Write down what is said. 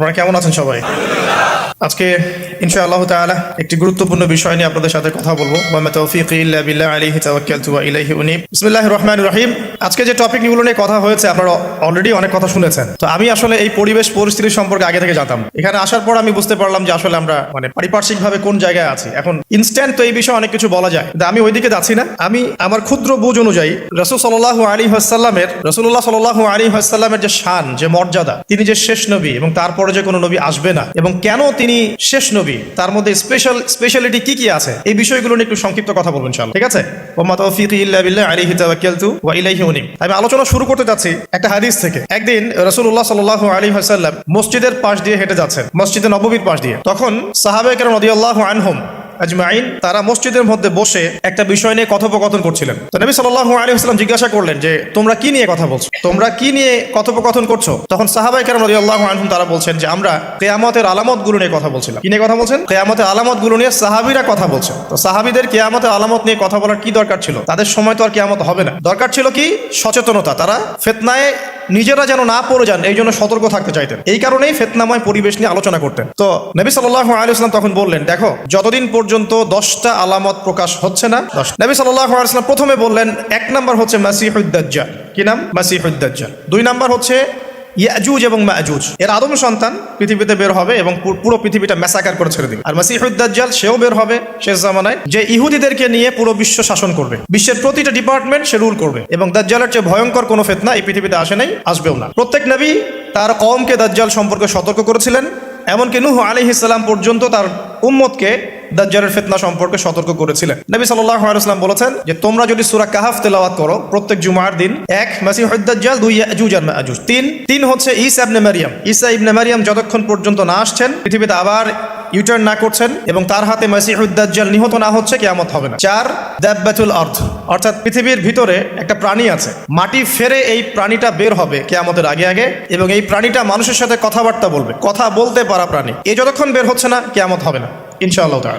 আপনারা কেমন আছেন সবাই? আজকে ইনশাআল্লাহ তাআলা একটি গুরুত্বপূর্ণ বিষয় নিয়ে আপনাদের সাথে কথা বলবো। ওয়া মা তাওফীকি ইল্লা বিল্লাহ আলাইহি তাওয়াক্কালতু ওয়া ইলাইহি উনীব। বিসমিল্লাহির রহমানির রহিম। আজকে যে টপিকগুলো নিয়ে কথা হয়েছে আপনারা অলরেডি অনেক কথা শুনেছেন। তো আমি আসলে এই পরিবেশ পরিস্থিতি সম্পর্কে আগে থেকে জানতাম। এখানে আসার পর আমি বুঝতে পারলাম যে আসলে আমরা পারিপার্শ্বিকভাবে কোন জায়গায় আছি। এখন ইনস্ট্যান্ট তো এই বিষয়ে অনেক কিছু বলা যায়, কিন্তু আমি ওইদিকে যাচ্ছি না। আমি আমার ক্ষুদ্র বুঝ অনুযায়ী রাসূলুল্লাহ সাল্লাল্লাহু আলাইহি ওয়াসাল্লামের যে শান, যে মর্যাদা, তিনি যে শেষ নবী এবং তারপরে যে কোনো নবী আসবে না, এবং কেন তিনি শেষ নবী, তার মধ্যে স্পেশালিটি কি কি আছে, এই বিষয়গুলো নিয়ে একটু সংক্ষিপ্ত কথা বলবেন ইনশাআল্লাহ। ঠিক আছে? ওয়া মা তাওফীকি ইল্লা বিল্লাহ আলাইহি তাওয়াক্কালতু ওয়া ইলাইহি উনীব। আমি আলোচনা শুরু করতে যাচ্ছি একটা হাদিস থেকে। একদিন রাসূলুল্লাহ সাল্লাল্লাহু আলাইহি ওয়াসাল্লাম মসজিদের পাশ দিয়ে হেঁটে যাচ্ছেন, মসজিদে নববীর পাশ দিয়ে। তখন সাহাবায়ে কেরাম রাদিয়াল্লাহু আনহুম আজমাইন তারা মসজিদের মধ্যে বসে একটা বিষয় নিয়ে কথোপকথন করছিলেন। তো নবী সাল্লাল্লাহু আলাইহি ওয়াসাল্লাম জিজ্ঞাসা করলেন যে তোমরা কি নিয়ে কথা বলছো, তোমরা কি নিয়ে কথোপকথন করছো? তখন সাহাবায়ে কেরাম রাদিয়াল্লাহু আনহুম তারা বলছেন যে আমরা কিয়ামতের আলামতগুলো নিয়ে কথা বলছিলাম। কি নিয়ে কথা বলছেন? কিয়ামতের আলামতগুলো নিয়ে সাহাবীরা কথা বলছেন। তো সাহাবীদের কিয়ামতের আলামত নিয়ে কথা বলার কি দরকার ছিল? তাদের সময় তো আর কিয়ামত হবে না। দরকার ছিল কি? সচেতনতা। তারা ফিতনায় নিজেরা যেন না পড়ে যান, এই জন্য সতর্ক থাকতে চাইতেন। এই কারণেই ফিতনাময় পরিবেশ নিয়ে আলোচনা করতেন। তো নবী সাল্লাল্লাহু আলাইহি ওয়াসাল্লাম তখন বললেন, দেখো, যতদিন পর্যন্ত 10টা আলামত প্রকাশ হচ্ছে না, নবী সাল্লাল্লাহু আলাইহি ওয়াসাল্লাম প্রথমে বললেন, এক নাম্বার হচ্ছে মাসিহুদ দাজ্জাল। কি নাম? মাসিহুদ দাজ্জাল। 2 নাম্বার হচ্ছে ইয়াজুজ এবং মাজুজ, এর আদম সন্তান পৃথিবীতে বের হবে এবং পুরো পৃথিবীটা ম্যাসাকার করে ছেড়ে দিবে। আর মাসিহুদ দাজ্জাল সেও বের হবে শেষ জামানায়, যে ইহুদিদেরকে নিয়ে পুরো বিশ্ব শাসন করবে, বিশ্বের প্রতিটা ডিপার্টমেন্ট সে রুল করবে। এবং দাজ্জালের চেয়ে ভয়ঙ্কর কোনো ফিতনা এই পৃথিবীতে আসে নাই, আসবেও না। প্রত্যেক নবী তার কওমকে দাজ্জাল সম্পর্কে সতর্ক করেছিলেন। এমনকি নূহ আলাইহিস সালাম পর্যন্ত তার উম্মতকে দাজ্জালের ফিতনা সম্পর্কে সতর্ক করেছিলেন। নবী সাল্লাল্লাহু আলাইহি ওয়াসাল্লাম বলেছেন যে তোমরা যদি সূরা কাহাফ তেলাওয়াত করো প্রত্যেক জুমার দিন, 1 মাসিহুদ দাজ্জাল, 2 ইয়াজুজ আর মাজুজ, 3 হচ্ছে ঈসা ইবনে মারইয়াম। ঈসা ইবনে মারইয়াম যতক্ষণ পর্যন্ত না আসছেন, পৃথিবীতে আবার ইউটার্ন না করছেন এবং তার হাতে মাসিহুদ দাজ্জাল নিহত না হচ্ছে, কিয়ামত হবে না। 4 দাব্বাতুল আরদ, অর্থাৎ পৃথিবীর ভিতরে একটা প্রাণী আছে, মাটি ফেরে এই প্রাণীটা বের হবে কিয়ামতের আগে আগে, এবং এই প্রাণীটা মানুষের সাথে কথাবার্তা বলবে, কথা বলতে পারা প্রাণী। এই যতক্ষণ বের হচ্ছে না, কিয়ামত হবে না ইনশাআল্লাহ তাআলা।